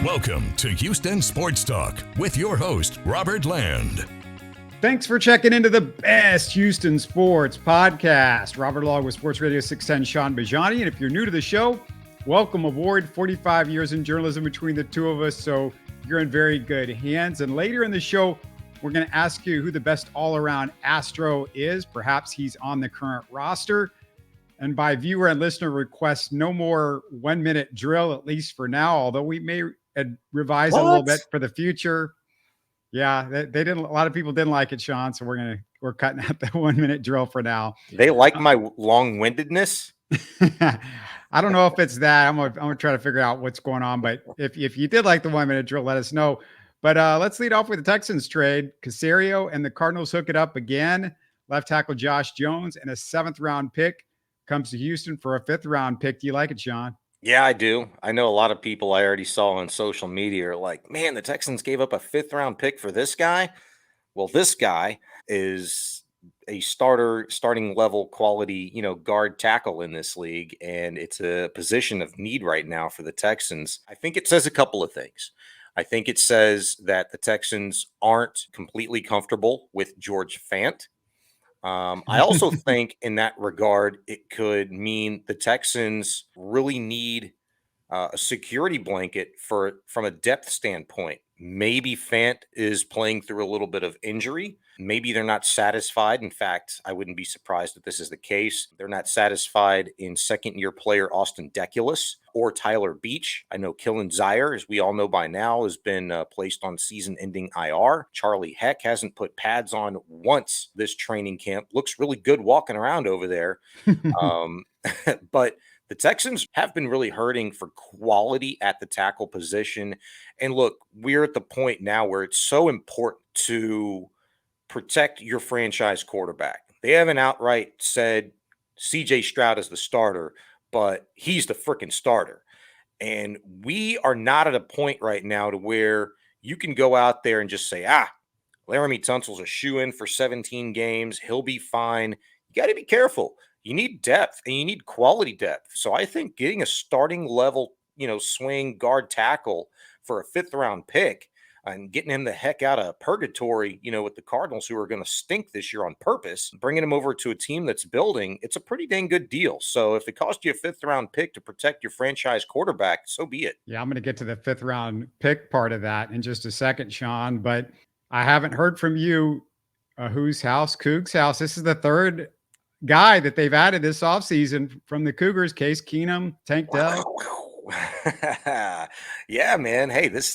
Welcome to Houston Sports Talk with your host, Robert Land. Thanks for checking into the best Houston sports podcast. Robert along with Sports Radio 610 Shaun Bijani. And if you're new to the show, welcome aboard. 45 years in journalism between the two of us, so you're in very good hands. And later in the show, we're going to ask you who the best all-around Astro is. Perhaps he's on the current roster. And by viewer and listener request, no more 1 minute drill, at least for now, although we may revise it a little bit for the future. Yeah, they didn't. A lot of people didn't like it, Shaun. So we're cutting out the 1 minute drill for now. They like my long-windedness. I don't know if it's that. I'm gonna try to figure out what's going on. But if you did like the 1 minute drill, let us know. But let's lead off with the Texans trade. Caserio and the Cardinals hook it up again. Left tackle Josh Jones and a 7th round pick comes to Houston for a 5th round pick. Do you like it, Shaun? Yeah, I do. I know a lot of people I already saw on social media are like, man, the Texans gave up a 5th round pick for this guy. Well, this guy is a starting level quality, guard tackle in this league. And it's a position of need right now for the Texans. I think it says a couple of things. I think it says that the Texans aren't completely comfortable with George Fant. I also think in that regard, it could mean the Texans really need a security blanket from a depth standpoint. Maybe Fant is playing through a little bit of injury. Maybe they're not satisfied. In fact, I wouldn't be surprised if this is the case. They're not satisfied in second-year player Austin Deculus or Tyler Beach. I know Killen Zaire, as we all know by now, has been placed on season-ending IR. Charlie Heck hasn't put pads on once this training camp. Looks really good walking around over there. But the Texans have been really hurting for quality at the tackle position. And look, we're at the point now where it's so important to protect your franchise quarterback. They haven't outright said CJ Stroud is the starter, but he's the freaking starter. And we are not at a point right now to where you can go out there and just say, Laramie Tunsil's a shoo-in for 17 games. He'll be fine. You got to be careful. You need depth and you need quality depth. So I think getting a starting level, swing guard tackle for a 5th round pick and getting him the heck out of purgatory, with the Cardinals, who are going to stink this year on purpose, bringing him over to a team that's building, it's a pretty dang good deal. So if it cost you a 5th round pick to protect your franchise quarterback, so be it. Yeah, I'm going to get to the 5th round pick part of that in just a second, Shaun, but I haven't heard from you. Whose house? Coug's house. This is the 3rd guy that they've added this offseason from the Cougars. Case Keenum, Tank Dell. Yeah, man. Hey, this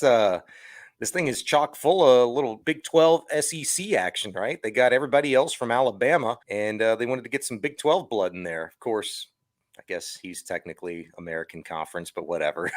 thing is chock full of little Big 12 SEC action, right? They got everybody else from Alabama, and they wanted to get some Big 12 blood in there. Of course, I guess he's technically American Conference, but whatever.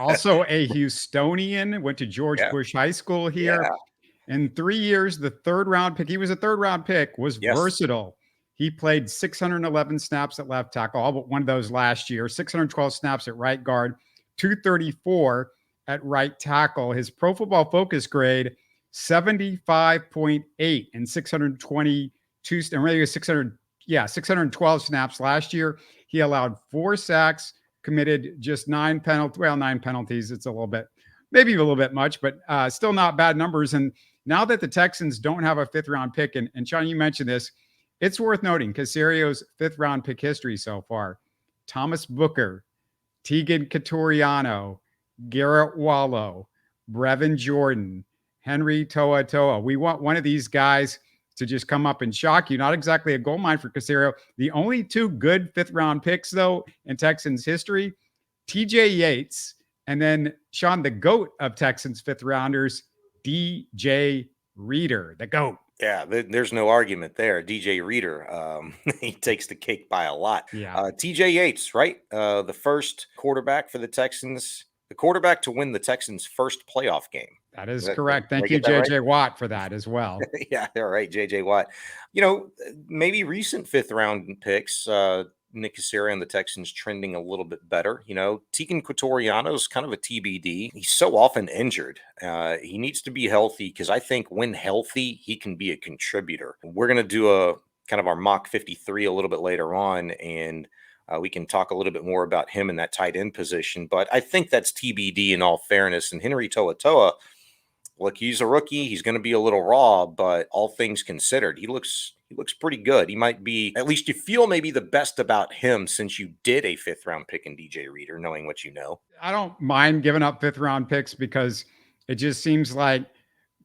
Also a Houstonian, went to George Bush High School here. Yeah. In 3 years, the 3rd round pick, he was a 3rd round pick, was versatile. He played 611 snaps at left tackle, all but one of those last year, 612 snaps at right guard, 234 at right tackle. His Pro Football Focus grade, 75.8 and 622, and really 612 snaps last year. He allowed 4 sacks, committed just 9 penalties. Well, 9 penalties. It's maybe a little bit much, but still not bad numbers. And now that the Texans don't have a 5th round pick, and Shaun, you mentioned this, it's worth noting Caserio's 5th round pick history so far. Thomas Booker, Tegan Catoriano, Garrett Wallow, Brevin Jordan, Henry Toa. We want one of these guys to just come up and shock you. Not exactly a gold mine for Caserio. The only 2 good 5th round picks, though, in Texans history, TJ Yates, and then Shaun, the GOAT of Texans 5th rounders, DJ Reader, the GOAT. Yeah, there's no argument there. DJ Reader, he takes the cake by a lot. Yeah. TJ Yates, right? The first quarterback for the Texans, the quarterback to win the Texans' first playoff game. That is correct. Thank you, JJ Watt, for that as well. Yeah, all right, JJ Watt. Maybe recent 5th round picks, Nick Caserio and the Texans trending a little bit better. Tegan Quatoriano is kind of a TBD. He's so often injured. He needs to be healthy because I think when healthy, he can be a contributor. We're going to do a kind of our mock 53 a little bit later on, and We can talk a little bit more about him in that tight end position, but I think that's TBD in all fairness. And Henry To'oto'o, look, he's a rookie. He's going to be a little raw, but all things considered, he looks pretty good. He might be, at least you feel maybe the best about him since you did a 5th-round pick in DJ Reader, knowing what you know. I don't mind giving up 5th-round picks because it just seems like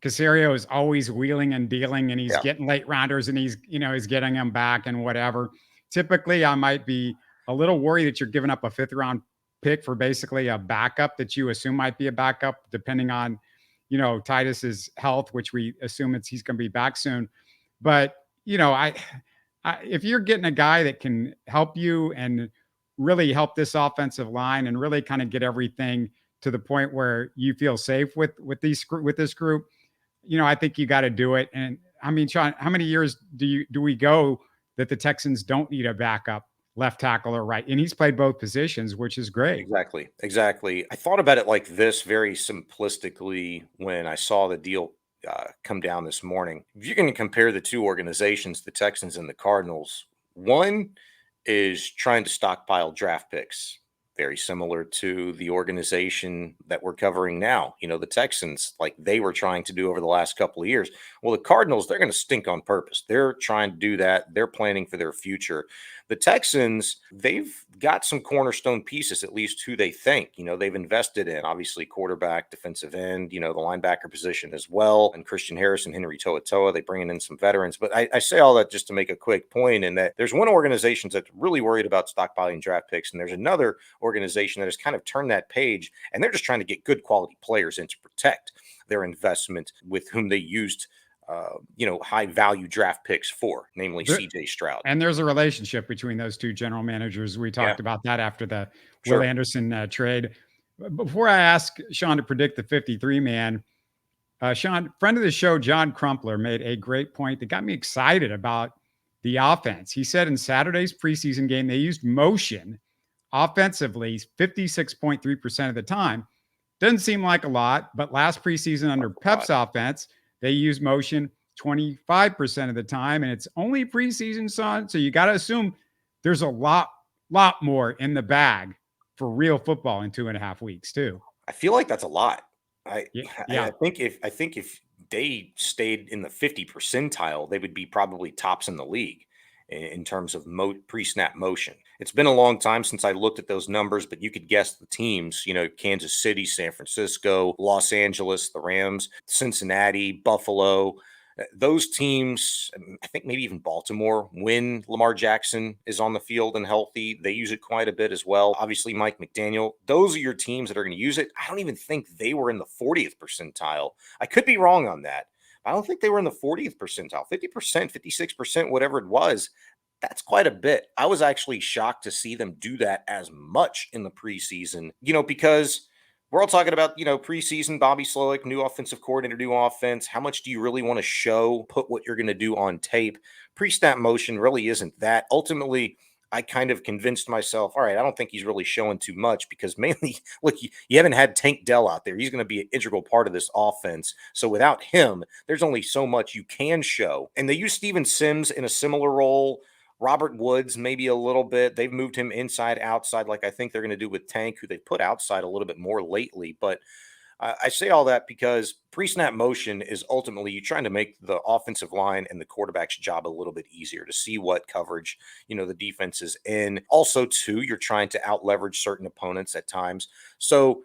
Caserio is always wheeling and dealing, and he's getting late rounders, and he's getting them back and whatever. Typically, I might be a little worried that you're giving up a 5th-round pick for basically a backup that you assume might be a backup, depending on, Titus's health, which we assume he's going to be back soon. But, I if you're getting a guy that can help you and really help this offensive line and really kind of get everything to the point where you feel safe with this group, I think you got to do it. And I mean, Sean, how many years do we go that the Texans don't need a backup left tackle or right? And he's played both positions, which is great. Exactly. I thought about it like this very simplistically when I saw the deal come down this morning. If you're going to compare the two organizations, the Texans and the Cardinals, one is trying to stockpile draft picks, very similar to the organization that we're covering now. The Texans, like they were trying to do over the last couple of years. Well, the Cardinals, they're going to stink on purpose. They're trying to do that. They're planning for their future. The Texans, they've got some cornerstone pieces, at least who they think, they've invested in, obviously quarterback, defensive end, the linebacker position as well. And Christian Harrison, Henry To'oto'o, they bringing in some veterans. But I say all that just to make a quick point in that there's one organization that's really worried about stockpiling draft picks. And there's another organization that has kind of turned that page, and they're just trying to get good quality players in to protect their investment with whom they used high value draft picks for, namely CJ Stroud. And there's a relationship between those two general managers. We talked about that after the Will Anderson trade. Before I ask Sean to predict the 53 man, Sean, friend of the show, John Crumpler, made a great point that got me excited about the offense. He said in Saturday's preseason game, they used motion offensively 56.3% of the time. Doesn't seem like a lot, but last preseason under Pep's offense, they use motion 25% of the time, and it's only preseason, son. So you got to assume there's a lot more in the bag for real football in 2.5 weeks too. I feel like that's a lot. I think if they stayed in the 50 percentile, they would be probably tops in the league in terms of pre-snap motion. It's been a long time since I looked at those numbers, but you could guess the teams, Kansas City, San Francisco, Los Angeles, the Rams, Cincinnati, Buffalo. Those teams, I think maybe even Baltimore, when Lamar Jackson is on the field and healthy, they use it quite a bit as well. Obviously, Mike McDaniel, those are your teams that are going to use it. I don't even think they were in the 40th percentile. I could be wrong on that. I don't think they were in the 40th percentile, 50%, 56%, whatever it was. That's quite a bit. I was actually shocked to see them do that as much in the preseason, because we're all talking about, preseason, Bobby Slowick, new offensive coordinator, new offense. How much do you really want to put what you're going to do on tape? Pre-snap motion really isn't that. Ultimately, I kind of convinced myself, all right, I don't think he's really showing too much because mainly, look, you haven't had Tank Dell out there. He's going to be an integral part of this offense. So without him, there's only so much you can show. And they use Steven Sims in a similar role. Robert Woods, maybe a little bit. They've moved him inside, outside, like I think they're going to do with Tank, who they've put outside a little bit more lately. But I say all that because pre-snap motion is ultimately you trying to make the offensive line and the quarterback's job a little bit easier to see what coverage, the defense is in. Also, too, you're trying to out-leverage certain opponents at times. So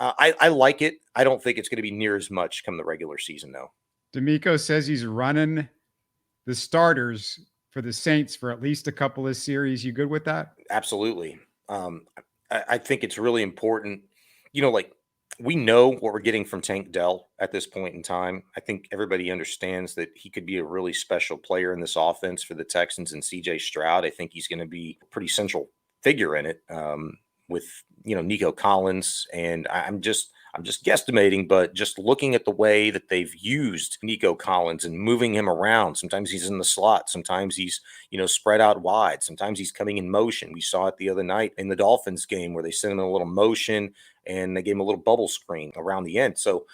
I like it. I don't think it's going to be near as much come the regular season, though. DeMeco says he's running the starters for the Saints for at least a couple of series. You good with that? Absolutely. I think it's really important. We know what we're getting from Tank Dell at this point in time. I think everybody understands that he could be a really special player in this offense for the Texans and CJ Stroud. I think he's going to be a pretty central figure in it with, Nico Collins. And I'm just guesstimating, but just looking at the way that they've used Nico Collins and moving him around. Sometimes he's in the slot. Sometimes he's, spread out wide. Sometimes he's coming in motion. We saw it the other night in the Dolphins game where they sent him in a little motion and they gave him a little bubble screen around the end. So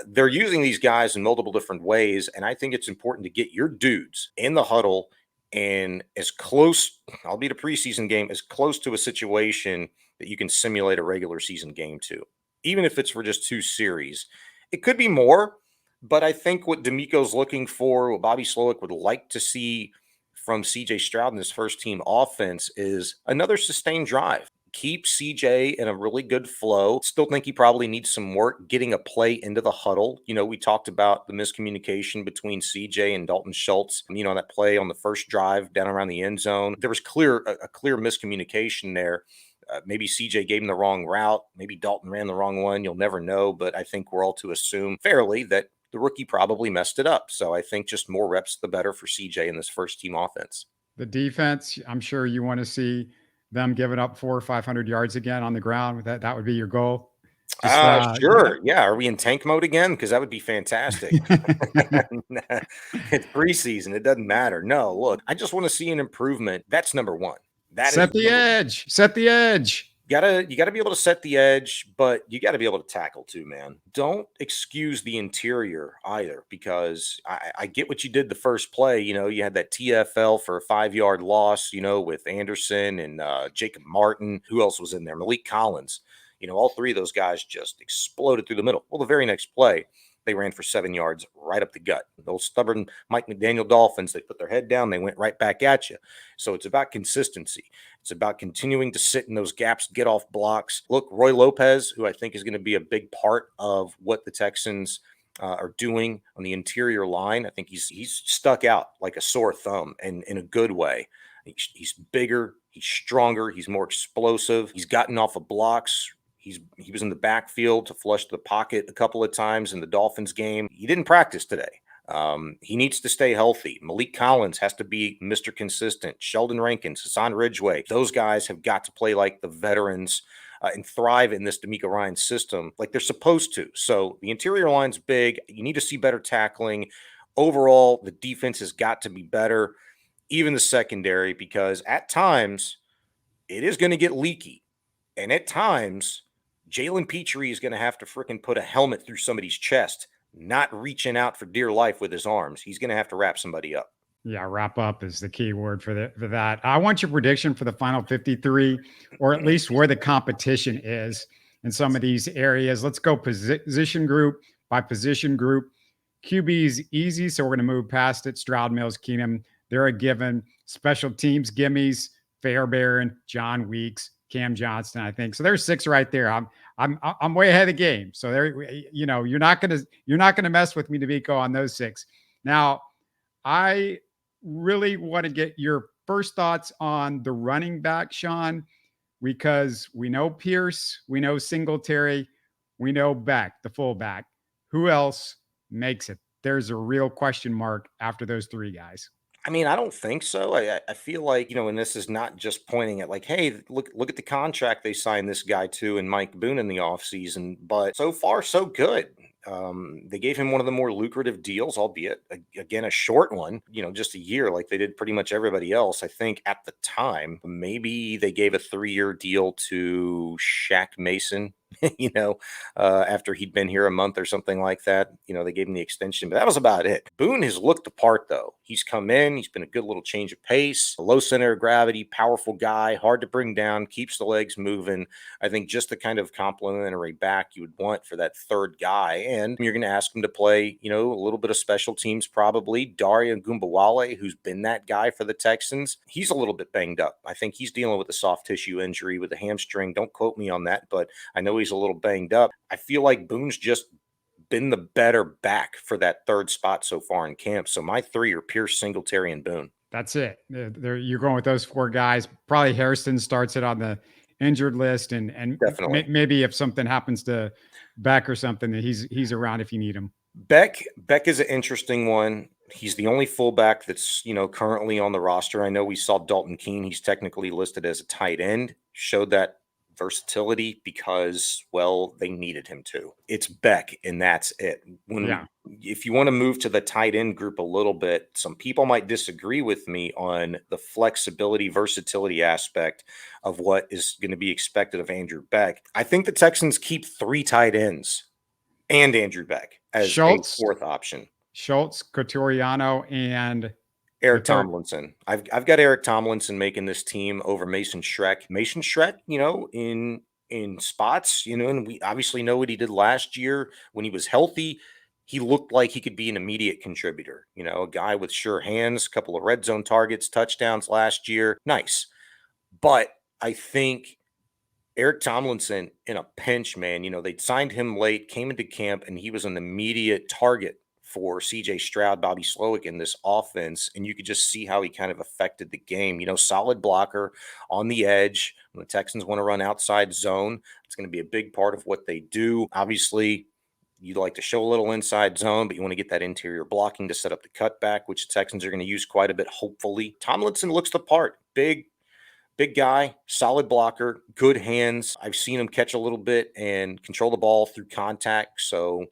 they're using these guys in multiple different ways. And I think it's important to get your dudes in the huddle and as close, albeit a preseason game, as close to a situation that you can simulate a regular season game to, even if it's for just 2 series. It could be more, but I think what DeMeco's looking for, what Bobby Slowick would like to see from CJ Stroud in his first team offense, is another sustained drive. Keep CJ in a really good flow. Still think he probably needs some work getting a play into the huddle. We talked about the miscommunication between CJ and Dalton Schultz. That play on the first drive down around the end zone. There was a clear miscommunication there. Maybe CJ gave him the wrong route. Maybe Dalton ran the wrong one. You'll never know. But I think we're all to assume fairly that the rookie probably messed it up. So I think just more reps, the better for CJ in this first team offense. The defense, I'm sure you want to see them giving up 400 or 500 yards again on the ground. That would be your goal. Sure. Yeah. Are we in tank mode again? Because that would be fantastic. It's preseason. It doesn't matter. No, look, I just want to see an improvement. That's number one. Set the edge. Set the edge. You gotta be able to set the edge, but you got to be able to tackle too, man. Don't excuse the interior either, because I get what you did the first play. You had that TFL for a 5-yard loss, with Anderson and Jacob Martin. Who else was in there? Malik Collins. All three of those guys just exploded through the middle. Well, the very next play, they ran for 7 yards right up the gut. Those stubborn Mike McDaniel Dolphins, they put their head down, they went right back at you. So it's about consistency. It's about continuing to sit in those gaps, get off blocks. Look, Roy Lopez, who I think is going to be a big part of what the Texans are doing on the interior line. I think he's stuck out like a sore thumb, and in a good way. He's bigger, he's stronger, he's more explosive. He's gotten off of blocks. He was in the backfield to flush the pocket a couple of times in the Dolphins game. He didn't practice today. He needs to stay healthy. Malik Collins has to be Mr. Consistent. Sheldon Rankins, Hassan Ridgeway, those guys have got to play like the veterans and thrive in this DeMeco Ryans system like they're supposed to. So the interior line's big. You need to see better tackling. Overall, the defense has got to be better, even the secondary, because at times it is going to get leaky. And at times, Jalen Petrie is going to have to freaking put a helmet through somebody's chest, not reaching out for dear life with his arms. He's going to have to wrap somebody up. Yeah, wrap up is the key word for that. I want your prediction for the final 53, or at least where the competition is in some of these areas. Let's go position group by position group. QB is easy, so we're going to move past it. Stroud, Mills, Keenum, they're a given. Special teams gimmies: Fairbairn, John Weeks, Cam Johnston, I think. So there's 6 right there. I'm way ahead of the game. So there, you're not gonna mess with me, DeMeco, on those 6. Now, I really want to get your first thoughts on the running back, Shaun, because we know Pierce, we know Singletary, we know Beck, the fullback. Who else makes it? There's a real question mark after those 3 guys. I mean, I don't think so. I feel like, and this is not just pointing at like, hey, look at the contract they signed this guy to and Mike Boone in the offseason. But so far, so good. They gave him one of the more lucrative deals, albeit, again, a short one, just a year like they did pretty much everybody else. I think at the time, maybe they gave a 3-year deal to Shaq Mason, after he'd been here a month or something like that. They gave him the extension, but that was about it. Boone has looked the part, though. He's come in. He's been a good little change of pace, a low center of gravity, powerful guy, hard to bring down, keeps the legs moving. I think just the kind of complementary back you would want for that third guy. And you're going to ask him to play, a little bit of special teams, probably. Daria Gumbawale, who's been that guy for the Texans, he's a little bit banged up. I think he's dealing with a soft tissue injury with a hamstring. Don't quote me on that, but I know he's a little banged up. I feel like Boone's just been the better back for that third spot so far in camp. So my 3 are Pierce, Singletary, and Boone. That's it. You're going with those 4 guys. Probably Harrison starts it on the injured list, and definitely maybe if something happens to Beck or something, that he's around if you need him. Beck is an interesting one. He's the only fullback that's currently on the roster. I know we saw Dalton Keene. He's technically listed as a tight end. Showed that versatility because, well, they needed him to. It's Beck, and that's it. If you want to move to the tight end group a little bit, some people might disagree with me on the flexibility, versatility aspect of what is going to be expected of Andrew Beck. I think the Texans keep 3 tight ends and Andrew Beck as Schultz, a 4th option. Schultz, Cotoriano, and Eric The third, Tomlinson. I've got Eric Tomlinson making this team over Mason Schreck. Mason Schreck, in spots, and we obviously know what he did last year when he was healthy. He looked like he could be an immediate contributor, a guy with sure hands, a couple of red zone targets, touchdowns last year. Nice. But I think Eric Tomlinson in a pinch, man, they'd signed him late, came into camp, and he was an immediate target for CJ Stroud, Bobby Slowick in this offense. And you could just see how he kind of affected the game. Solid blocker on the edge. When the Texans want to run outside zone, it's going to be a big part of what they do. Obviously, you'd like to show a little inside zone, but you want to get that interior blocking to set up the cutback, which the Texans are going to use quite a bit, hopefully. Tomlinson looks the part. Big guy, solid blocker, good hands. I've seen him catch a little bit and control the ball through contact. So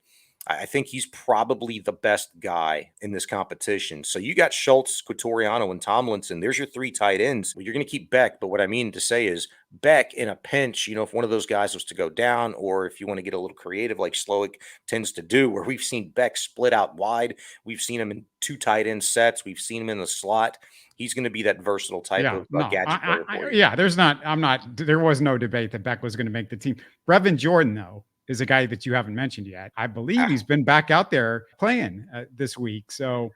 I think he's probably the best guy in this competition. So you got Schultz, Quatoriano, and Tomlinson. There's your three tight ends. Well, you're going to keep Beck, but what I mean to say is Beck in a pinch, if one of those guys was to go down, or if you want to get a little creative like Slowick tends to do, where we've seen Beck split out wide. We've seen him in two tight end sets. We've seen him in the slot. He's going to be that versatile type of gadget player for you. Yeah, there was no debate that Beck was going to make the team. Brevin Jordan, though, is a guy that you haven't mentioned yet. I believe he's been back out there playing this week. So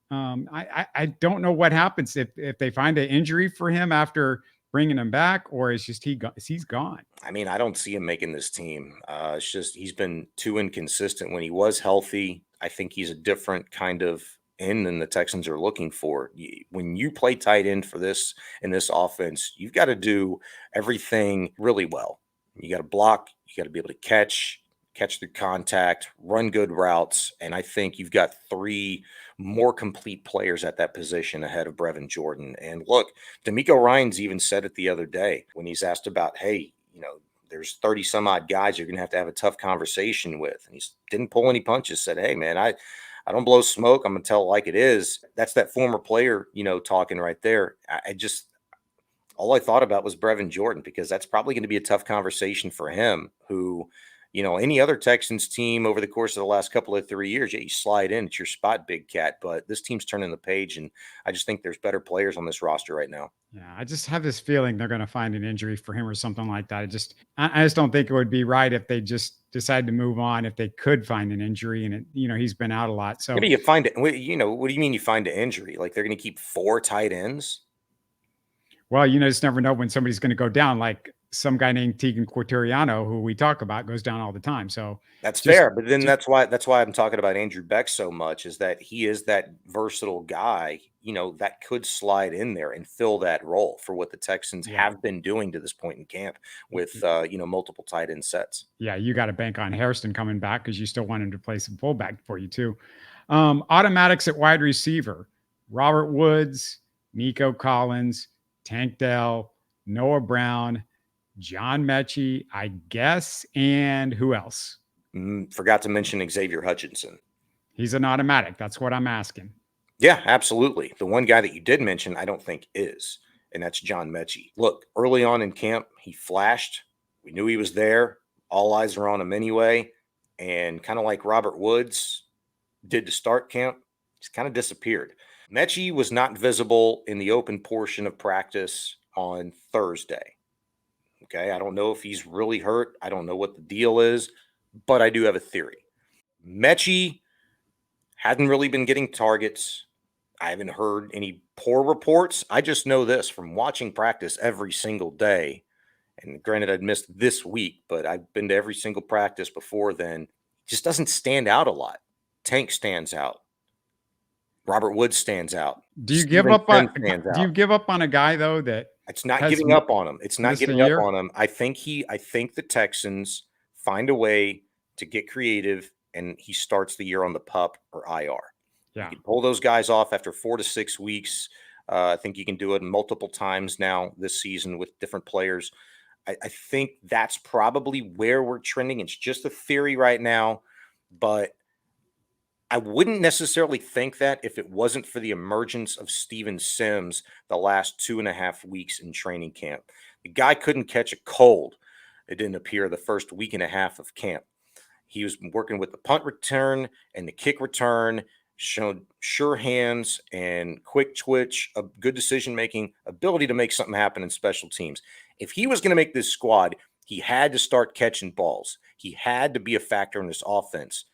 I don't know what happens if they find an injury for him after bringing him back, or it's just he's gone. I mean, I don't see him making this team. It's just he's been too inconsistent. When he was healthy, I think he's a different kind of end than the Texans are looking for. When you play tight end for this in this offense, you've got to do everything really well. You got to block. You got to be able to catch through contact, run good routes. And I think you've got three more complete players at that position ahead of Brevin Jordan. And look, DeMeco Ryans even said it the other day when he's asked about, hey, there's 30 some odd guys you're going to have a tough conversation with. And he didn't pull any punches, said, hey, man, I don't blow smoke. I'm going to tell it like it is. That's that former player, talking right there. All I thought about was Brevin Jordan, because that's probably going to be a tough conversation for him, who, any other Texans team over the course of the last couple of 3 years, you slide in, it's your spot, big cat. But this team's turning the page, and I just think there's better players on this roster right now. Yeah, I just have this feeling they're going to find an injury for him or something like that. I just don't think it would be right if they just decide to move on if they could find an injury, and he's been out a lot. So maybe you find it. What do you mean you find an injury? Like they're going to keep 4 tight ends? Well, just never know when somebody's going to go down. Like some guy named Tegan Quatoriano, who we talk about, goes down all the time. So that's fair. But then that's why I'm talking about Andrew Beck so much, is that he is that versatile guy, that could slide in there and fill that role for what the Texans have been doing to this point in camp with, multiple tight end sets. Yeah, you got to bank on Hairston coming back because you still want him to play some fullback for you too. Automatics at wide receiver: Robert Woods, Nico Collins, Tank Dell, Noah Brown, John Mechie, I guess, and who else? Forgot to mention Xavier Hutchinson. He's an automatic. That's what I'm asking. Yeah, absolutely. The one guy that you did mention, I don't think is, and that's John Mechie. Look, early on in camp, he flashed. We knew he was there. All eyes were on him anyway. And kind of like Robert Woods did to start camp, he's kind of disappeared. Mechie was not visible in the open portion of practice on Thursday. Okay, I don't know if he's really hurt. I don't know what the deal is, but I do have a theory. Mechie hadn't really been getting targets. I haven't heard any poor reports. I just know this from watching practice every single day. And granted, I'd missed this week, but I've been to every single practice before then. Just doesn't stand out a lot. Tank stands out. Robert Woods stands out. Do you give up on a guy though that it's not giving up on him? It's not giving up on him. I think the Texans find a way to get creative, and he starts the year on the PUP or IR. Yeah. You can pull those guys off after 4 to 6 weeks. I think you can do it multiple times now this season with different players. I think that's probably where we're trending. It's just a theory right now, but I wouldn't necessarily think that if it wasn't for the emergence of Steven Sims the last 2.5 weeks in training camp. The guy couldn't catch a cold. It didn't appear the first week and a half of camp. He was working with the punt return and the kick return, showed sure hands and quick twitch, a good decision making, ability to make something happen in special teams. If he was going to make this squad, he had to start catching balls. He had to be a factor in this offense.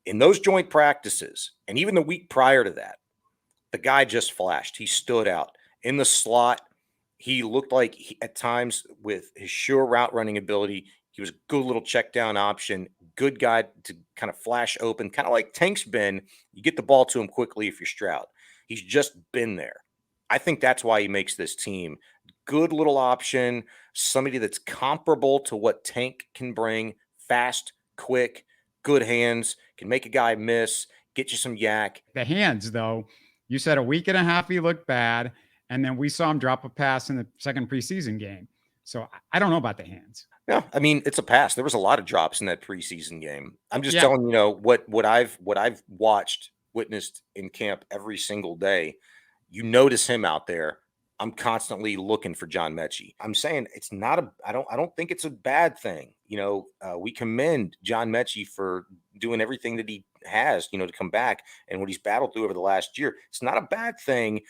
In those joint practices, and even the week prior to that, the guy just flashed. He stood out in the slot. He looked like at times with his sure route running ability, he was a good little check down option, good guy to kind of flash open, kind of like Tank's been. You get the ball to him quickly if you're Stroud. He's just been there. I think that's why he makes this team. Good little option, somebody that's comparable to what Tank can bring, fast, quick, good hands, can make a guy miss, get you some yak. The hands, though, you said a week and a half he looked bad, and then we saw him drop a pass in the second preseason game. So I don't know about the hands. Yeah, I mean, it's a pass. There was a lot of drops in that preseason game. I'm just Yeah. telling you, what I've watched, witnessed in camp every single day. You notice him out there. I'm constantly looking for John Mechie. I'm saying it's not I don't think it's a bad thing. We commend John Mechie for doing everything that he has, to come back and what he's battled through over the last year. It's not a bad thing.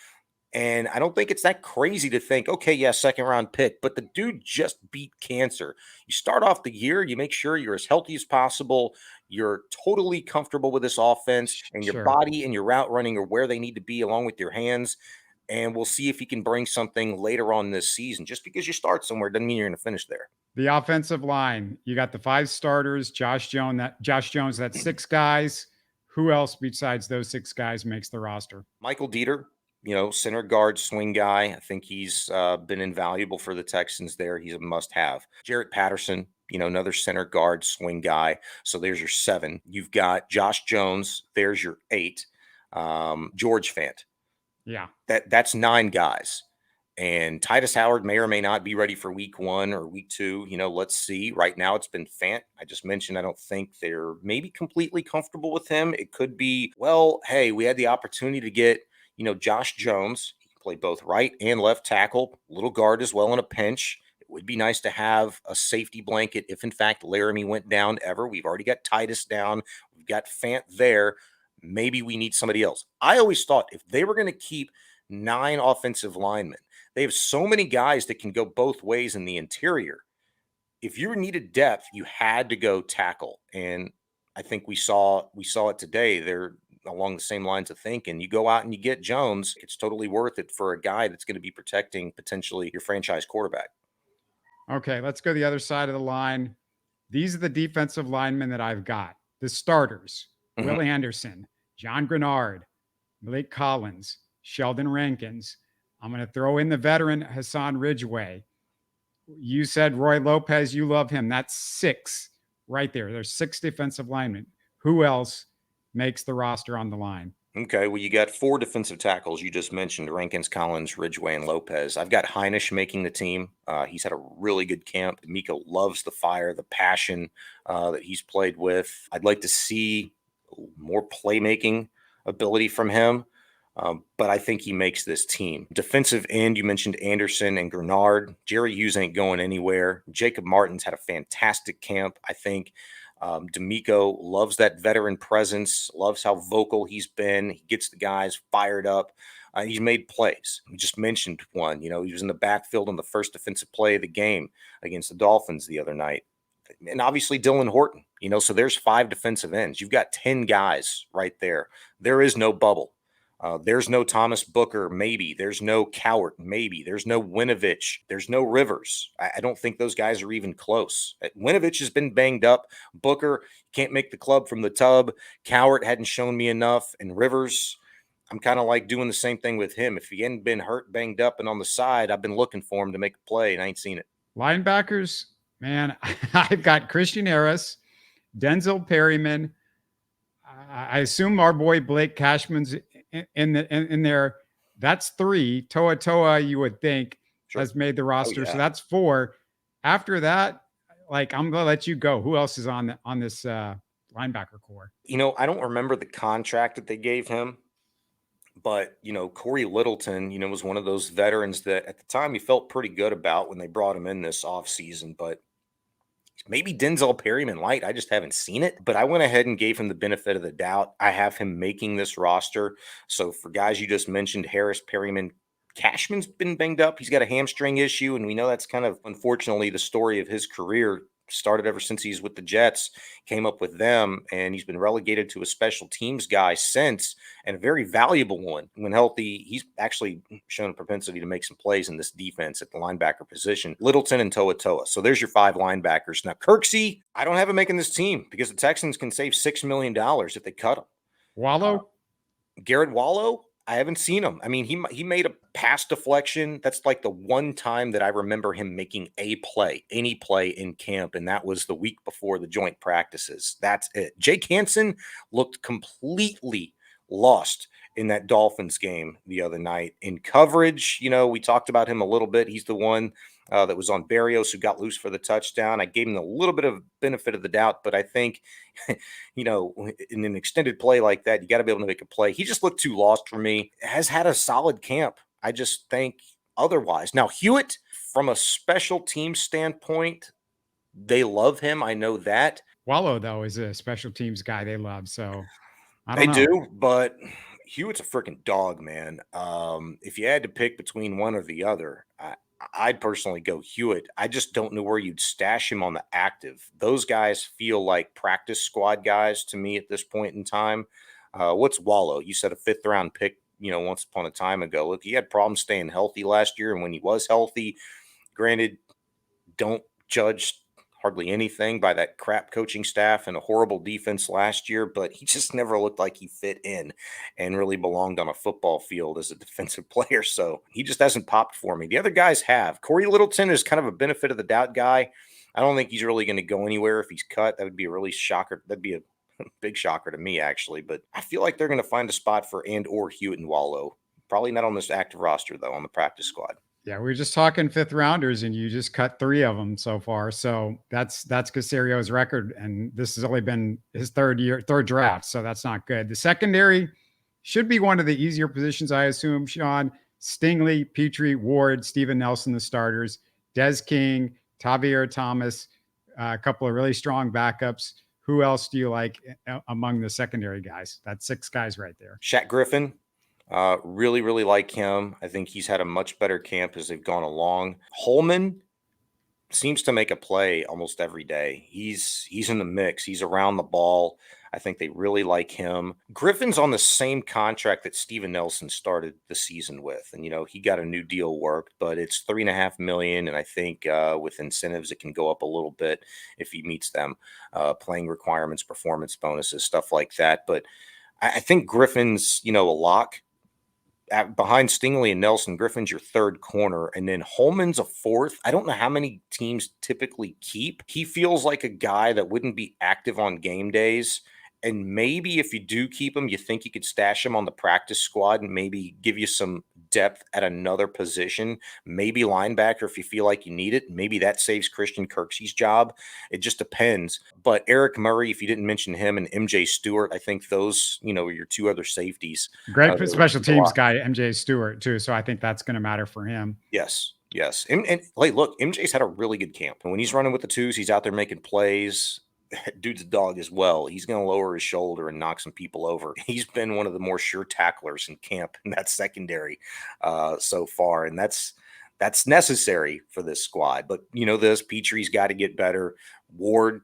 And I don't think it's that crazy to think, okay, yeah, second round pick, but the dude just beat cancer. You start off the year, you make sure you're as healthy as possible. You're totally comfortable with this offense, and your Sure. body and your route running are where they need to be along with your hands. And we'll see if he can bring something later on this season. Just because you start somewhere doesn't mean you're going to finish there. The offensive line, you got the 5 starters, Josh Jones, that's 6 guys. Who else besides those 6 guys makes the roster? Michael Dieter, center guard, swing guy. I think he's been invaluable for the Texans there. He's a must-have. Jarrett Patterson, another center guard, swing guy. So there's your 7. You've got Josh Jones. There's your 8. George Fant. Yeah. That's 9 guys. And Titus Howard may or may not be ready for week 1 or week 2. Let's see. Right now it's been Fant. I just mentioned I don't think they're maybe completely comfortable with him. It could be, well, hey, we had the opportunity to get Josh Jones. He can play both right and left tackle, little guard as well in a pinch. It would be nice to have a safety blanket if, in fact, Laramie went down ever. We've already got Titus down. We've got Fant there. Maybe we need somebody else. I always thought if they were going to keep 9 offensive linemen, they have so many guys that can go both ways in the interior. If you needed depth, you had to go tackle. And I think we saw it today. They're along the same lines of thinking. You go out and you get Jones, it's totally worth it for a guy that's going to be protecting potentially your franchise quarterback. Okay, let's go the other side of the line. These are the defensive linemen that I've got. The starters, Will Anderson, John Grenard, Blake Collins, Sheldon Rankins. I'm going to throw in the veteran Hassan Ridgeway. You said Roy Lopez, you love him. That's 6 right there. There's 6 defensive linemen. Who else makes the roster on the line? Okay, well, you got 4 defensive tackles you just mentioned, Rankins, Collins, Ridgeway, and Lopez. I've got Heinisch making the team. He's had a really good camp. DeMeco loves the fire, the passion that he's played with. I'd like to see more playmaking ability from him, but I think he makes this team. Defensive end, you mentioned Anderson and Grenard. Jerry Hughes ain't going anywhere. Jacob Martin's had a fantastic camp, I think. DeMeco loves that veteran presence, loves how vocal he's been. He gets the guys fired up. He's made plays. We just mentioned one. He was in the backfield on the first defensive play of the game against the Dolphins the other night. And obviously Dylan Horton, so there's 5 defensive ends. You've got 10 guys right there. There is no bubble. There's no Thomas Booker, maybe. There's no Cowart, maybe. There's no Winovich. There's no Rivers. I don't think those guys are even close. Winovich has been banged up. Booker can't make the club from the tub. Cowart hadn't shown me enough. And Rivers, I'm kind of like doing the same thing with him. If he hadn't been hurt, banged up, and on the side, I've been looking for him to make a play, and I ain't seen it. Linebackers, man, I've got Christian Harris, Denzel Perryman. I assume our boy Blake Cashman's in there. That's 3. Toa, you would think, has made the roster. So that's 4. After that, I'm going to let you go. Who else is on this linebacker core? I don't remember the contract that they gave him, but, Corey Littleton, was one of those veterans that at the time you felt pretty good about when they brought him in this offseason, but maybe Denzel Perryman light. I just haven't seen it, but I went ahead and gave him the benefit of the doubt. I have him making this roster. So for guys you just mentioned, Harris, Perryman, Cashman's been banged up. He's got a hamstring issue, and we know that's kind of unfortunately the story of his career. Started ever since he's with the Jets, came up with them, and he's been relegated to a special teams guy since, and a very valuable one. When healthy, he's actually shown a propensity to make some plays in this defense at the linebacker position. Littleton and Toa. So there's your 5 linebackers. Now, Kirksey, I don't have him making this team because the Texans can save $6 million if they cut him. Wallow? Garrett Wallow? I haven't seen him. I mean, he made a pass deflection. That's like the one time that I remember him making a play, any play in camp, and that was the week before the joint practices. That's it. Jake Hansen looked completely lost in that Dolphins game the other night. In coverage, we talked about him a little bit. He's the one that was on Barrios who got loose for the touchdown. I gave him a little bit of benefit of the doubt, but I think, in an extended play like that, you got to be able to make a play. He just looked too lost for me. Has had a solid camp. I just think otherwise. Now, Hewitt, from a special team standpoint, they love him. I know that. Wallow, though, is a special teams guy they love. So I They don't know. do, but Hewitt's a freaking dog, man. If you had to pick between one or the other, I'd personally go Hewitt. I just don't know where you'd stash him on the active. Those guys feel like practice squad guys to me at this point in time. What's Wallow? You said a 5th round pick, once upon a time ago. Look, he had problems staying healthy last year. And when he was healthy, granted, don't judge hardly anything by that crap coaching staff and a horrible defense last year, but he just never looked like he fit in and really belonged on a football field as a defensive player. So he just hasn't popped for me. The other guys have. Corey Littleton is kind of a benefit of the doubt guy. I don't think he's really going to go anywhere if he's cut. That would be a really shocker. That'd be a big shocker to me, actually. But I feel like they're going to find a spot for or Hewitt and Wallow. Probably not on this active roster, though, on the practice squad. Yeah, we were just talking 5th rounders, and you just cut 3 of them so far. So that's Caserio's record, and this has only been his third draft, so that's not good. The secondary should be one of the easier positions, I assume. Sean, Stingley, Petrie, Ward, Steven Nelson, the starters, Des King, Tavier Thomas, a couple of really strong backups. Who else do you like among the secondary guys? That's 6 guys right there. Shaq Griffin. Really, really like him. I think he's had a much better camp as they've gone along. Holman seems to make a play almost every day. He's in the mix. He's around the ball. I think they really like him. Griffin's on the same contract that Steven Nelson started the season with. And, he got a new deal worked, but it's $3.5 million. And I think with incentives, it can go up a little bit if he meets them, playing requirements, performance bonuses, stuff like that. But I think Griffin's, a lock. Behind Stingley and Nelson, Griffin's your 3rd corner, and then Holman's a 4th. I don't know how many teams typically keep. He feels like a guy that wouldn't be active on game days, and maybe if you do keep him, you think you could stash him on the practice squad and maybe give you some depth at another position, maybe linebacker if you feel like you need it. Maybe that saves Christian Kirksey's job. It just depends. But Eric Murray, if you didn't mention him, and MJ Stewart, I think those, are your 2 other safeties. Great special teams guy, MJ Stewart, too. So I think that's going to matter for him. Yes. And look, MJ's had a really good camp. And when he's running with the 2s, he's out there making plays. Dude's a dog as well. He's going to lower his shoulder and knock some people over. He's been one of the more sure tacklers in camp in that secondary so far. And that's necessary for this squad. But Petrie's got to get better. Ward,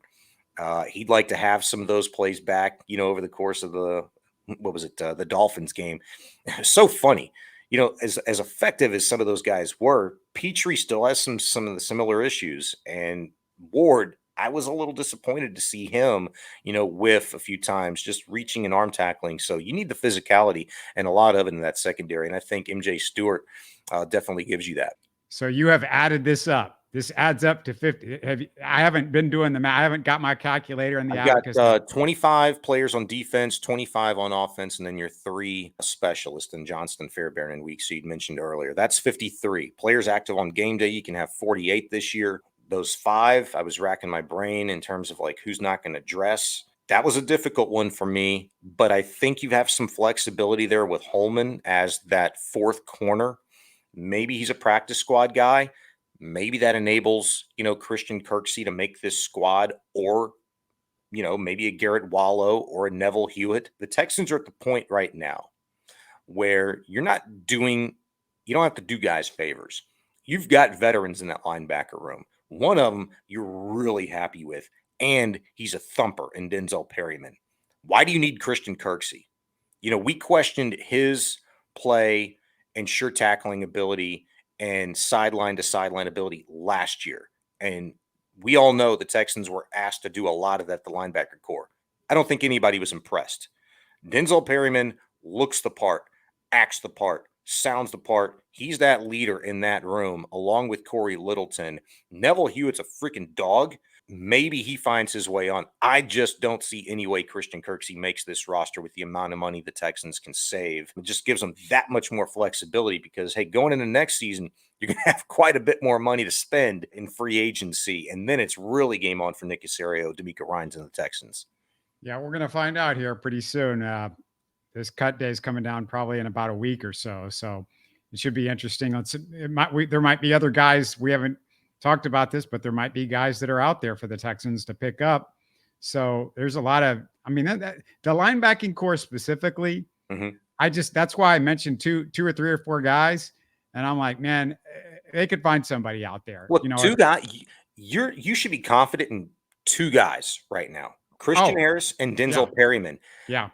he'd like to have some of those plays back, over the course of the Dolphins game. So funny. As effective as some of those guys were, Petrie still has some of the similar issues. And Ward, I was a little disappointed to see him, whiff a few times, just reaching and arm tackling. So you need the physicality and a lot of it in that secondary. And I think MJ Stewart definitely gives you that. So you have added this up. This adds up to 50. I haven't been doing the math. I haven't got my calculator in the I've got 25 players on defense, 25 on offense, and then your 3 specialists in Johnston, Fairbairn, and Weeks-Seed mentioned earlier. That's 53. Players active on game day, you can have 48 this year. Those 5, I was racking my brain in terms of like who's not going to dress. That was a difficult one for me, but I think you have some flexibility there with Holman as that 4th corner. Maybe he's a practice squad guy. Maybe that enables, Christian Kirksey to make this squad, or, maybe a Garrett Wallow or a Neville Hewitt. The Texans are at the point right now where you don't have to do guys favors. You've got veterans in that linebacker room. One of them you're really happy with, and he's a thumper in Denzel Perryman. Why do you need Christian Kirksey? We questioned his play and sure tackling ability and sideline to sideline ability last year. And we all know the Texans were asked to do a lot of that, the linebacker core. I don't think anybody was impressed. Denzel Perryman looks the part, acts the part, sounds the part. He's that leader in that room, along with Corey Littleton. Neville Hewitt's a freaking dog. Maybe he finds his way on. I just don't see any way Christian Kirksey makes this roster with the amount of money the Texans can save. It just gives them that much more flexibility because, hey, going into next season, you're going to have quite a bit more money to spend in free agency. And then it's really game on for Nick Caserio, DeMeco Ryans, and the Texans. Yeah, we're going to find out here pretty soon. This cut day is coming down probably in about a week or so. So it should be interesting. There might be other guys. We haven't talked about this, but there might be guys that are out there for the Texans to pick up. So there's a lot of, the linebacking core specifically, that's why I mentioned two or three or four guys. And I'm like, man, they could find somebody out there. Well, two guys, you should be confident in two guys right now. Christian Harris and Denzel Perryman. Yeah.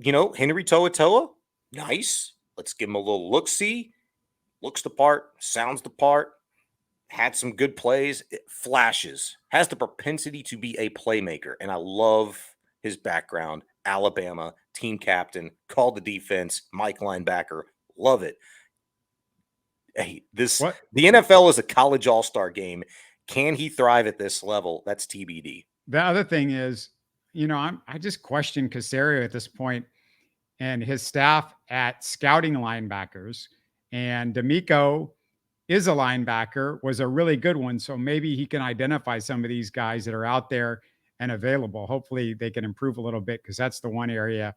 Henry To'oTo'o, nice. Let's give him a little look-see. Looks the part, sounds the part, had some good plays, flashes, has the propensity to be a playmaker. And I love his background. Alabama, team captain, called the defense, Mike linebacker. Love it. Hey, the NFL is a college all-star game. Can he thrive at this level? That's TBD. The other thing is, I just question Caserio at this point and his staff at scouting linebackers. And DeMeco is a linebacker, was a really good one. So maybe he can identify some of these guys that are out there and available. Hopefully they can improve a little bit, because that's the one area.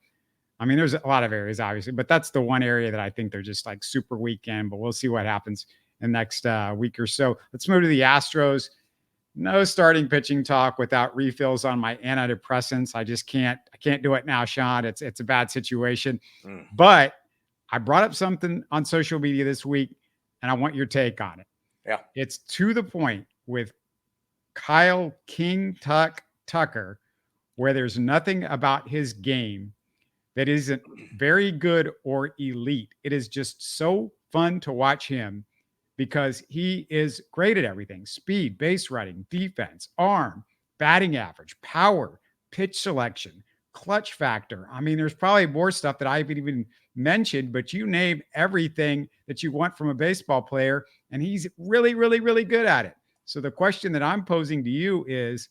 There's a lot of areas, obviously, but that's the one area that I think they're just like super weak in. But we'll see what happens in the next week or so. Let's move to the Astros. No starting pitching talk without refills on my antidepressants. I can't do it now, Sean. It's a bad situation. But I brought up something on social media this week, and I want your take on it. Yeah. It's to the point with Kyle King Tucker, where there's nothing about his game that isn't very good or elite. It is just so fun to watch him, because he is great at everything: speed, base running, defense, arm, batting average, power, pitch selection, clutch factor. There's probably more stuff that I haven't even mentioned, but you name everything that you want from a baseball player, and he's really, really, really good at it. So the question that I'm posing to you is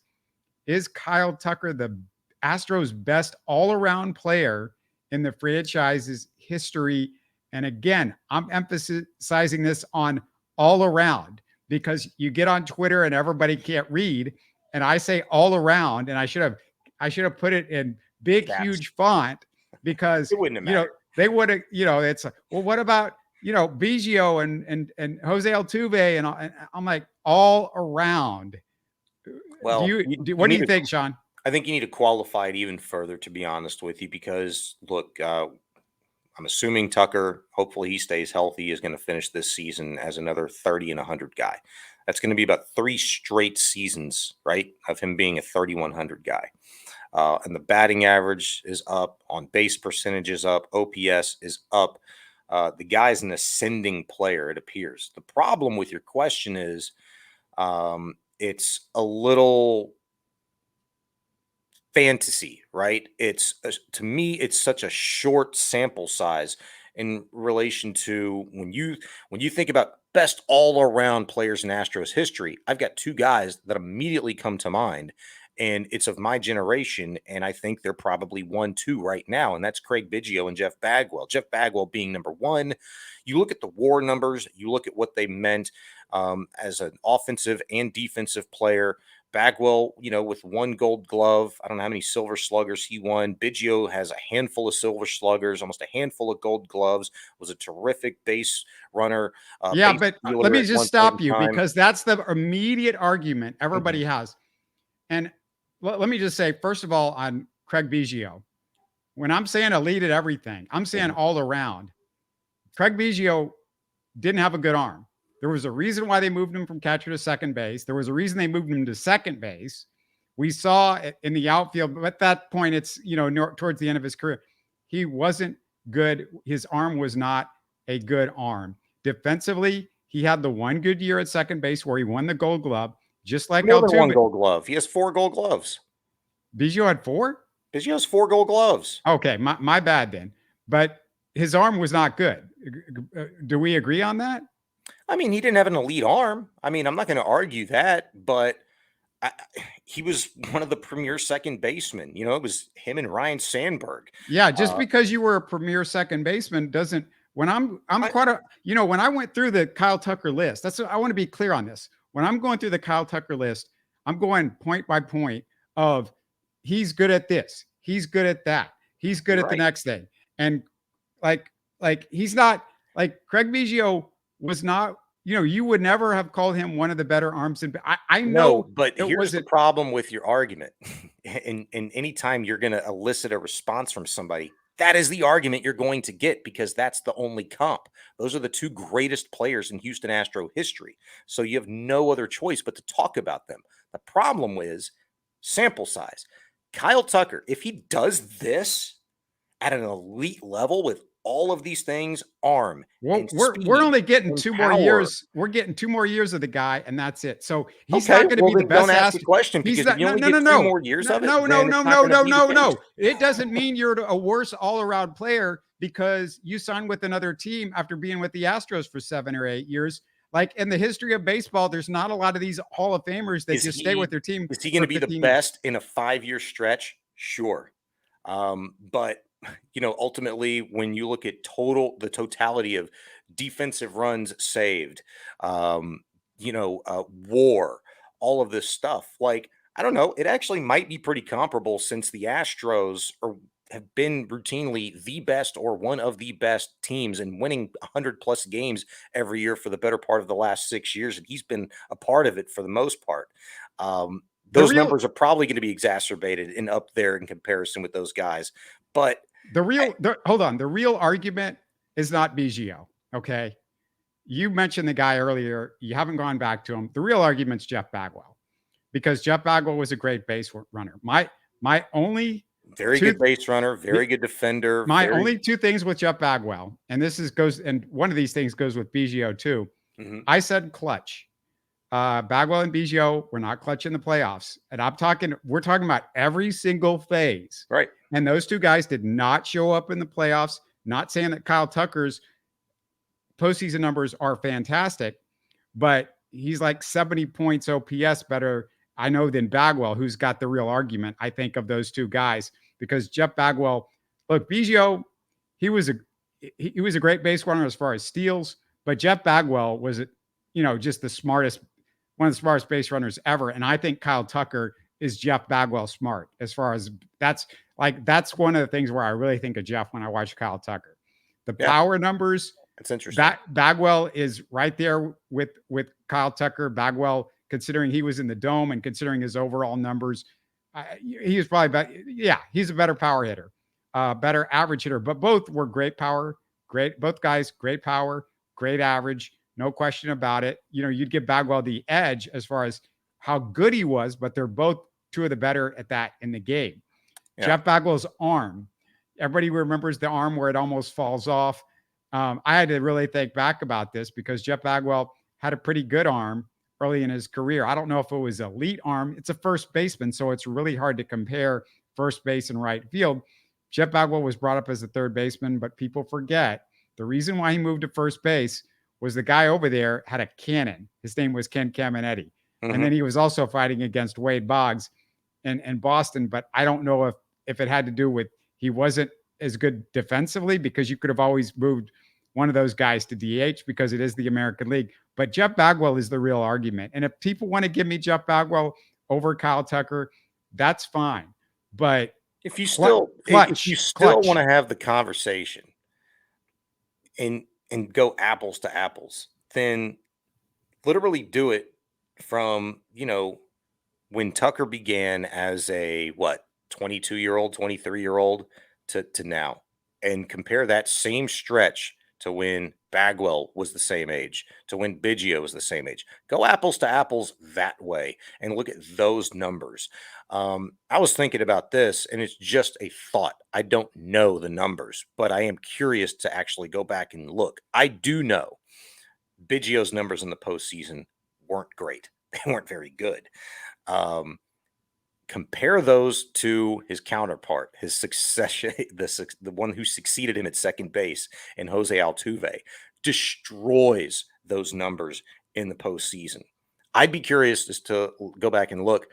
Kyle Tucker the Astros' best all-around player in the franchise's history? And again, I'm emphasizing this on all around, because you get on Twitter and everybody can't read, and I say all around, and I should have put it in big, huge font, because it wouldn't have mattered. They would have, it's well, what about Biggio and Jose Altuve, and I'm like, all around. Well, what do you think, Sean? I think you need to qualify it even further, to be honest with you, because look, I'm assuming Tucker, hopefully he stays healthy, is going to finish this season as another 30 and 100 guy. That's going to be about 3 straight seasons, right, of him being a 3,100 guy. And the batting average is up, on base percentage is up, OPS is up. The guy's an ascending player, it appears. The problem with your question is it's a little fantasy, right? To me, it's such a short sample size in relation to when you think about best all-around players in Astros history. I've got 2 guys that immediately come to mind, and it's of my generation, and I think they're probably 1-2 right now, and that's Craig Biggio and Jeff Bagwell. Jeff Bagwell being number 1. You look at the WAR numbers, you look at what they meant as an offensive and defensive player. Bagwell, with one Gold Glove. I don't know how many Silver Sluggers he won. Biggio has a handful of Silver Sluggers, almost a handful of Gold Gloves. Was a terrific base runner. Yeah, Base but let stealer me at just one point stop in you time. because that's the immediate argument everybody has. And let me just say, first of all, on Craig Biggio, when I'm saying elite at everything, I'm saying all around. Craig Biggio didn't have a good arm. There was a reason why they moved him from catcher to second base. There was a reason they moved him to second base. We saw it in the outfield, but at that point, it's towards the end of his career, he wasn't good. His arm was not a good arm. Defensively, he had the one good year at second base where he won the Gold Glove, just like More than one Altuve. Gold Glove. He has 4 Gold Gloves. Biggio had 4. Biggio has 4 Gold Gloves. Okay, my bad then. But his arm was not good. Do we agree on that? I mean, he didn't have an elite arm. I mean, I'm not going to argue that, but he was one of the premier second basemen. It was him and Ryan Sandberg. Yeah, just because you were a premier second baseman doesn't. When when I went through the Kyle Tucker list, that's what I want to be clear on this. When I'm going through the Kyle Tucker list, I'm going point by point of he's good at this, he's good at that, he's good at the next thing, and like he's not like Craig Biggio was not. You would never have called him one of the better arms. I know, no, but here's the problem with your argument. And anytime you're going to elicit a response from somebody, that is the argument you're going to get because that's the only comp. Those are the 2 greatest players in Houston Astro history. So you have no other choice but to talk about them. The problem is sample size. Kyle Tucker, if he does this at an elite level with all of these things, arm. Well, we're only getting 2 more years. We're getting 2 more years of the guy, and that's it. So he's not going to be the best. Don't ask the question because if you only get 2 more years of it, no. It doesn't mean you're a worse all-around player because you signed with another team after being with the Astros for 7 or 8 years. Like in the history of baseball, there's not a lot of these Hall of Famers that just stay with their team. Is he going to be the best in a 5-year stretch? Sure, but. Ultimately, when you look at the totality of defensive runs saved, WAR, all of this stuff, like, I don't know, it actually might be pretty comparable since the Astros have been routinely the best or one of the best teams and winning 100+ games every year for the better part of the last 6 years. And he's been a part of it for the most part. Those numbers are probably going to be exacerbated and up there in comparison with those guys. But the real argument is not Biggio. Okay. You mentioned the guy earlier. You haven't gone back to him. The real argument's Jeff Bagwell because Jeff Bagwell was a great base runner. My only good base runner, very good defender. Only 2 things with Jeff Bagwell, and and one of these things goes with Biggio too. I said clutch. Bagwell and Biggio were not clutch in the playoffs. And we're talking about every single phase. Right. And those 2 guys did not show up in the playoffs. Not saying that Kyle Tucker's postseason numbers are fantastic, but he's like 70 points OPS better, I know, than Bagwell, who's got the real argument, I think, of those 2 guys. Because Jeff Bagwell, look, Biggio, he was a great base runner as far as steals, but Jeff Bagwell was, just one of the smartest base runners ever. And I think Kyle Tucker is Jeff Bagwell smart as far as that's one of the things where I really think of Jeff when I watch Kyle Tucker. The power numbers. That's interesting. Bagwell is right there with Kyle Tucker. Bagwell, considering he was in the dome and considering his overall numbers, he was probably better. Yeah, he's a better power hitter, better average hitter, but both were great power. Both guys, great power, great average. No question about it. You'd give Bagwell the edge as far as how good he was, but they're both 2 of the better at that in the game. Yeah. Jeff Bagwell's arm. Everybody remembers the arm where it almost falls off. I had to really think back about this because Jeff Bagwell had a pretty good arm early in his career. I don't know if it was elite arm. It's a first baseman, so it's really hard to compare first base and right field. Jeff Bagwell was brought up as a third baseman, but people forget the reason why he moved to first base was the guy over there had a cannon. His name was Ken Caminetti. And then he was also fighting against Wade Boggs in Boston. But I don't know if it had to do with he wasn't as good defensively because you could have always moved one of those guys to DH because it is the American League. But Jeff Bagwell is the real argument. And if people want to give me Jeff Bagwell over Kyle Tucker, that's fine. But if you clutch, want to have the conversation and go apples to apples, then literally do it from, when Tucker began as a 22-year-old, 23-year-old to now, and compare that same stretch to when Bagwell was the same age, to when Biggio was the same age. Go apples to apples that way and look at those numbers. I was thinking about this, and it's just a thought. I don't know the numbers, but I am curious to actually go back and look. I do know Biggio's numbers in the postseason weren't great. They weren't very good. Compare those to his counterpart, his succession, the one who succeeded him at second base, and Jose Altuve destroys those numbers in the postseason. I'd be curious as to go back and look.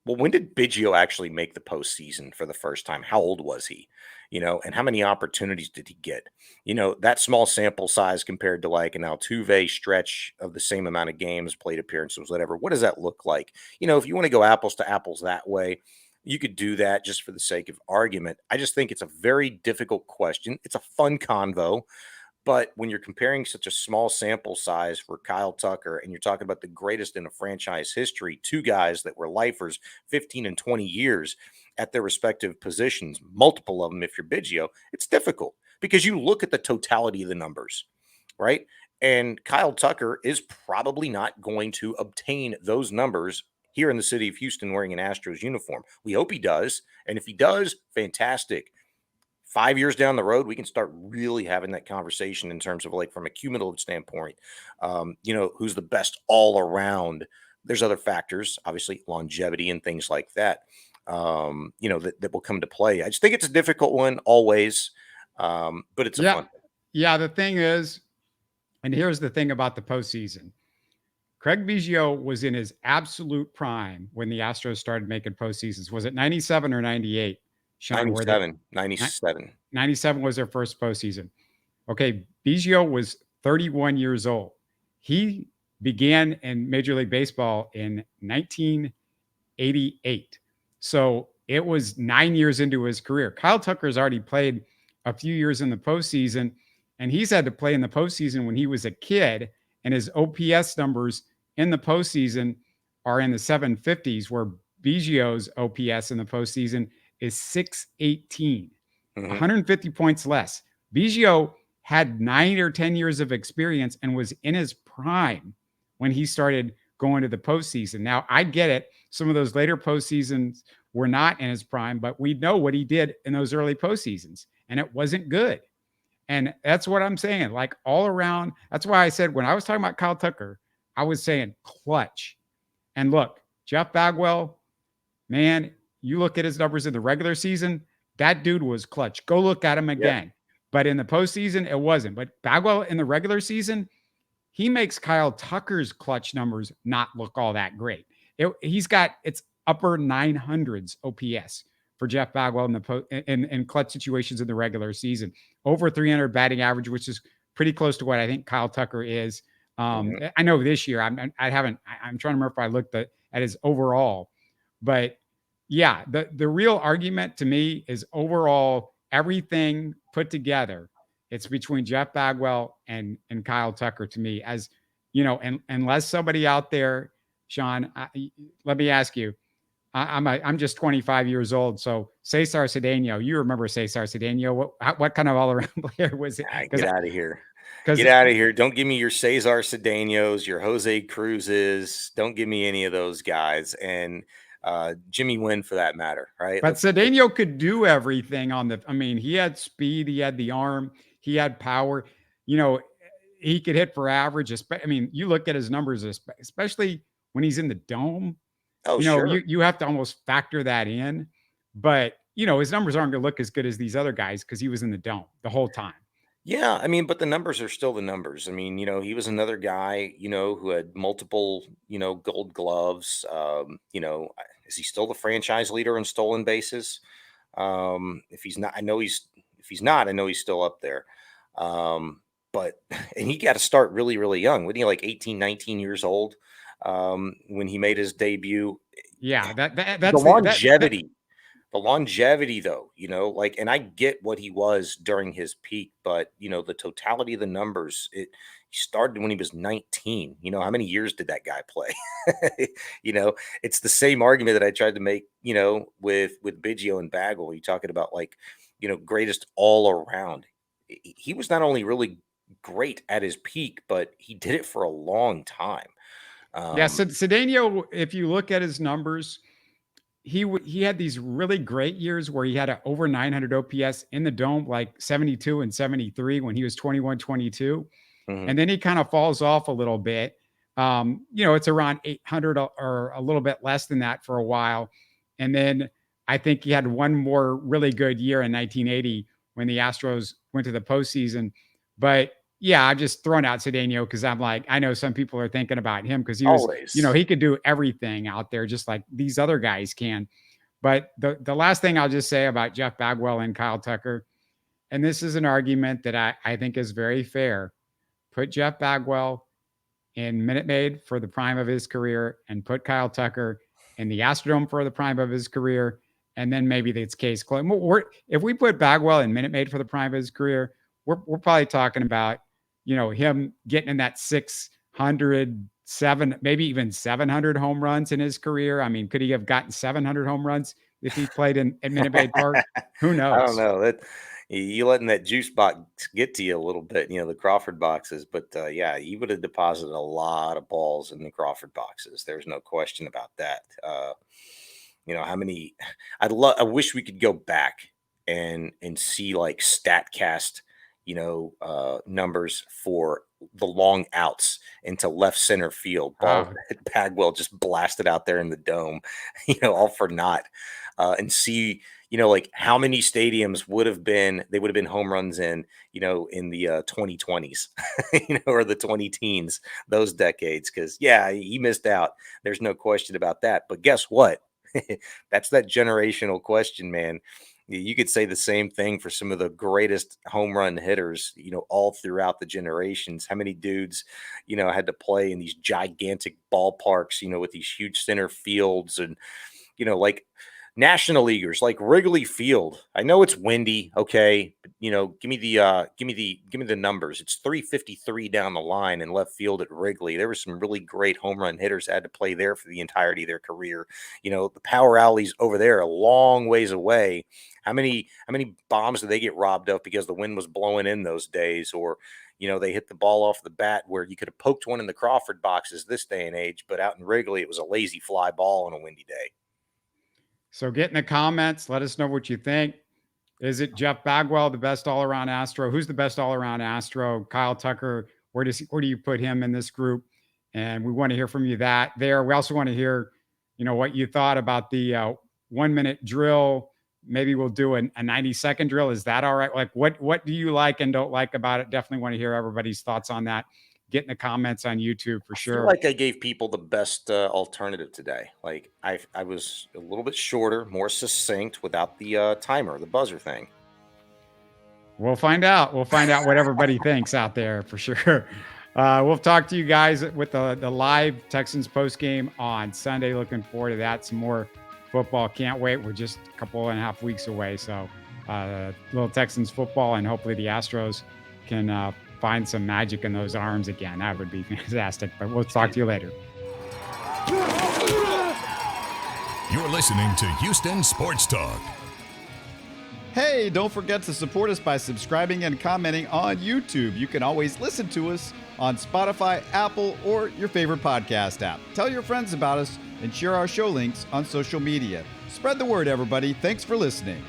Well, when did Biggio actually make the postseason for the first time? How old was he? And how many opportunities did he get? That small sample size compared to like an Altuve stretch of the same amount of games, plate appearances, whatever. What does that look like? If you want to go apples to apples that way, you could do that just for the sake of argument. I just think it's a very difficult question. It's a fun convo. But when you're comparing such a small sample size for Kyle Tucker, and you're talking about the greatest in a franchise history, two guys that were lifers 15 and 20 years at their respective positions, multiple of them if you're Biggio, it's difficult because you look at the totality of the numbers, right? And Kyle Tucker is probably not going to obtain those numbers here in the city of Houston wearing an Astros uniform. We hope he does. And if he does, fantastic. 5 years down the road, we can start really having that conversation in terms of like from a cumulative standpoint, who's the best all around. There's other factors, obviously longevity and things like that, that will come to play. I just think it's a difficult one always, but it's a fun. Yeah. The thing is, and here's the thing about the postseason. Craig Biggio was in his absolute prime when the Astros started making postseasons. Was it 97 or 98? Shaun, 97 was their first postseason. Okay, Biggio was 31 years old. He began in Major League Baseball in 1988. So it was 9 years into his career. Kyle Tucker's already played a few years in the postseason, and he's had to play in the postseason when he was a kid, and his OPS numbers in the postseason are in the 750s, where Biggio's OPS in the postseason is 618, 150 points less. Biggio had 9 or 10 years of experience and was in his prime when he started going to the postseason. Now, I get it. Some of those later postseasons were not in his prime, but we know what he did in those early postseasons, and it wasn't good. And that's what I'm saying. Like all around, that's why I said when I was talking about Kyle Tucker, I was saying clutch. And look, Jeff Bagwell, man, you look at his numbers in the regular season, that dude was clutch. Go look at him again. Yeah. But in the postseason, it wasn't. But Bagwell in the regular season, he makes Kyle Tucker's clutch numbers not look all that great. It's upper 900s OPS for Jeff Bagwell in clutch situations in the regular season. Over 300 batting average, which is pretty close to what I think Kyle Tucker is. I know this year I'm trying to remember if I looked at his overall, but yeah, the real argument to me is overall everything put together. It's between Jeff Bagwell and Kyle Tucker to me, as and unless somebody out there, Shaun, let me ask you, I'm just 25 years old. So Cesar Cedeno, you remember Cesar Cedeno? What kind of all around player was it? Get out of here. Get out of here. Don't give me your Cesar Cedenos, your Jose Cruzes. Don't give me any of those guys. And Jimmy Wynn for that matter, right? But Cedeno could do everything he had speed, he had the arm, he had power. He could hit for average. You look at his numbers, especially when he's in the dome. Oh, sure. You have to almost factor that in. But, his numbers aren't going to look as good as these other guys because he was in the dome the whole time. Yeah, but the numbers are still the numbers. He was another guy, who had multiple, gold gloves. Is he still the franchise leader in stolen bases? If he's not, I know he's still up there. And he got to start really, really young. Wasn't he like 18, 19 years old? when he made his debut. Yeah, that's the longevity. The longevity, though, like, and I get what he was during his peak, but, the totality of the numbers, he started when he was 19. How many years did that guy play? It's the same argument that I tried to make, with Biggio and Bagwell. You're talking about, like, greatest all around. He was not only really great at his peak, but he did it for a long time. Yeah, Cedeno, if you look at his numbers, he had these really great years where he had an over 900 OPS in the dome, like 72 and 73 when he was 21, 22. Mhm. And then he kind of falls off a little bit. It's around 800 or a little bit less than that for a while. And then I think he had one more really good year in 1980 when the Astros went to the postseason. But yeah, I'm just throwing out Cedeno because I'm like, I know some people are thinking about him because he was, Always. he could do everything out there just like these other guys can. But the last thing I'll just say about Jeff Bagwell and Kyle Tucker, and this is an argument that I think is very fair. Put Jeff Bagwell in Minute Maid for the prime of his career and put Kyle Tucker in the Astrodome for the prime of his career. And then maybe it's case closed. If we put Bagwell in Minute Maid for the prime of his career, we're probably talking about, him getting in that 600, maybe even 700 home runs in his career. I mean, could he have gotten 700 home runs if he played in Minute Maid Park? Who knows? I don't know. That you letting that juice box get to you a little bit, the Crawford boxes. But yeah, he would have deposited a lot of balls in the Crawford boxes. There's no question about that. How many? I wish we could go back and see like StatCast, numbers for the long outs into left center field. Ball that Bagwell just blasted out there in the dome, all for naught. And see, like how many stadiums would have been home runs in the 2020s, or the 2010s, those decades. Because yeah, he missed out. There's no question about that. But guess what? That's that generational question, man. You could say the same thing for some of the greatest home run hitters, all throughout the generations. How many dudes, had to play in these gigantic ballparks, with these huge center fields and, like national leaguers like Wrigley Field. I know it's windy. Okay. But, give me the numbers. It's 353 down the line in left field at Wrigley. There were some really great home run hitters that had to play there for the entirety of their career. The power alleys over there, a long ways away. How many bombs did they get robbed of because the wind was blowing in those days? Or, they hit the ball off the bat where you could have poked one in the Crawford boxes this day and age, but out in Wrigley, it was a lazy fly ball on a windy day. So get in the comments. Let us know what you think. Is it Jeff Bagwell, the best all-around Astro? Who's the best all-around Astro? Kyle Tucker, where do you put him in this group? And we want to hear from you there. We also want to hear, what you thought about the 1 minute drill. Maybe we'll do a 90-second drill. Is that all right? Like what do you like and don't like about it? Definitely want to hear everybody's thoughts on that. Get in the comments on YouTube for sure. I feel like I gave people the best alternative today. Like I was a little bit shorter, more succinct without the timer, the buzzer thing. We'll find out. We'll find out what everybody thinks out there for sure. We'll talk to you guys with the live Texans post game on Sunday. Looking forward to that. Some more football. Can't wait. We're just a couple and a half weeks away. So little Texans football, and hopefully the Astros can find some magic in those arms again. That would be fantastic. But we'll talk to you later. You're listening to Houston Sports Talk. Hey, don't forget to support us by subscribing and commenting on YouTube. You can always listen to us on Spotify, Apple, or your favorite podcast app. Tell your friends about us and share our show links on social media. Spread the word, everybody. Thanks for listening.